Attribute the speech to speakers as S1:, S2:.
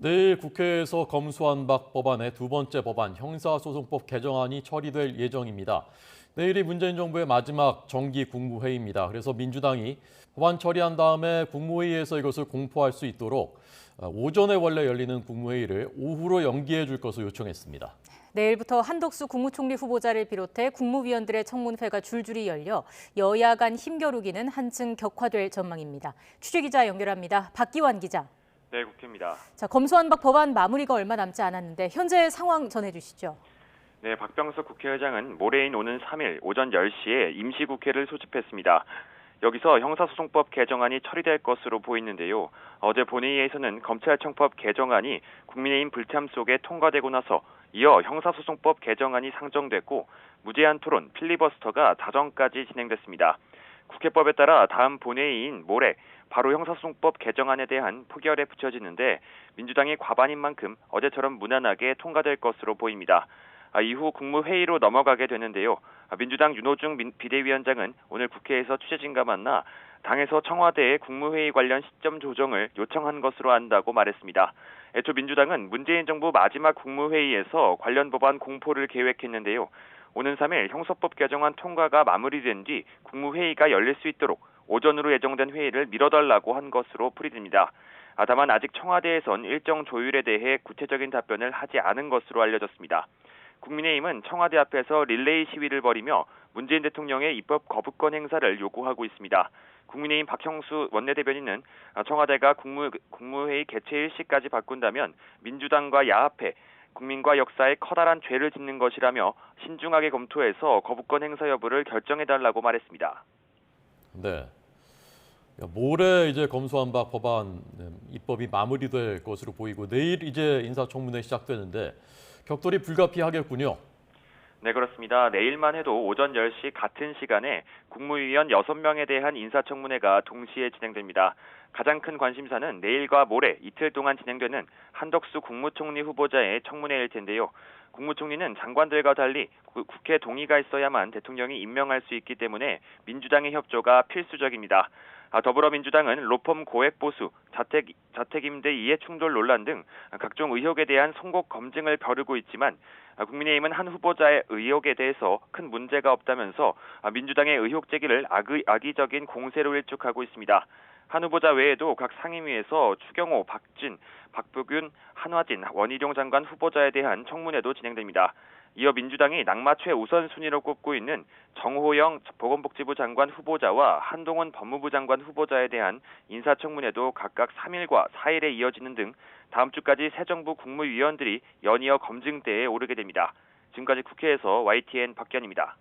S1: 내일 국회에서 검수완박 법안의 두 번째 법안 형사소송법 개정안이 처리될 예정입니다. 내일이 문재인 정부의 마지막 정기 국무회의입니다. 그래서 민주당이 법안 처리한 다음에 국무회의에서 이것을 공포할 수 있도록 오전에 원래 열리는 국무회의를 오후로 연기해 줄 것을 요청했습니다.
S2: 내일부터 한덕수 국무총리 후보자를 비롯해 국무위원들의 청문회가 줄줄이 열려 여야 간 힘겨루기는 한층 격화될 전망입니다. 취재기자 연결합니다. 박기환 기자.
S3: 네, 국회입니다.
S2: 자, 검수완박 법안 마무리가 얼마 남지 않았는데 현재 상황 전해주시죠.
S3: 네, 박병석 국회의장은 모레인 오는 3일 오전 10시에 임시국회를 소집했습니다. 여기서 형사소송법 개정안이 처리될 것으로 보이는데요. 어제 본회의에서는 검찰청법 개정안이 국민의힘 불참 속에 통과되고 나서 이어 형사소송법 개정안이 상정됐고 무제한 토론, 필리버스터가 자정까지 진행됐습니다. 국회법에 따라 다음 본회의인 모레 바로 형사소송법 개정안에 대한 표결에 붙여지는데 민주당이 과반인 만큼 어제처럼 무난하게 통과될 것으로 보입니다. 이후 국무회의로 넘어가게 되는데요. 민주당 윤호중 비대위원장은 오늘 국회에서 취재진과 만나 당에서 청와대에 국무회의 관련 시점 조정을 요청한 것으로 안다고 말했습니다. 애초 민주당은 문재인 정부 마지막 국무회의에서 관련 법안 공포를 계획했는데요. 오는 3일 형사법 개정안 통과가 마무리된 뒤 국무회의가 열릴 수 있도록 오전으로 예정된 회의를 미뤄달라고 한 것으로 풀이됩니다. 다만 아직 청와대에선 일정 조율에 대해 구체적인 답변을 하지 않은 것으로 알려졌습니다. 국민의힘은 청와대 앞에서 릴레이 시위를 벌이며 문재인 대통령의 입법 거부권 행사를 요구하고 있습니다. 국민의힘 박형수 원내대변인은 청와대가 국무회의 개최 일시까지 바꾼다면 민주당과 야합해 국민과 역사에 커다란 죄를 짓는 것이라며 신중하게 검토해서 거부권 행사 여부를 결정해달라고 말했습니다.
S1: 네. 모레 이제 검수완박 법안 입법이 마무리될 것으로 보이고 내일 이제 인사청문회 시작되는데 격돌이 불가피하겠군요.
S3: 네, 그렇습니다. 내일만 해도 오전 10시 같은 시간에 국무위원 6명에 대한 인사청문회가 동시에 진행됩니다. 가장 큰 관심사는 내일과 모레 이틀 동안 진행되는 한덕수 국무총리 후보자의 청문회일 텐데요. 국무총리는 장관들과 달리 국회 동의가 있어야만 대통령이 임명할 수 있기 때문에 민주당의 협조가 필수적입니다. 더불어민주당은 로펌 고액 보수, 자택임대 이해 충돌 논란 등 각종 의혹에 대한 송곡 검증을 벼르고 있지만 국민의힘은 한 후보자의 의혹에 대해서 큰 문제가 없다면서 민주당의 의혹 제기를 악의적인 공세로 일축하고 있습니다. 한 후보자 외에도 각 상임위에서 추경호, 박진, 박부균, 한화진, 원희룡 장관 후보자에 대한 청문회도 진행됩니다. 이어 민주당이 낙마최 우선순위로 꼽고 있는 정호영 보건복지부 장관 후보자와 한동훈 법무부 장관 후보자에 대한 인사청문회도 각각 3일과 4일에 이어지는 등 다음 주까지 새 정부 국무위원들이 연이어 검증대에 오르게 됩니다. 지금까지 국회에서 YTN 박견입니다.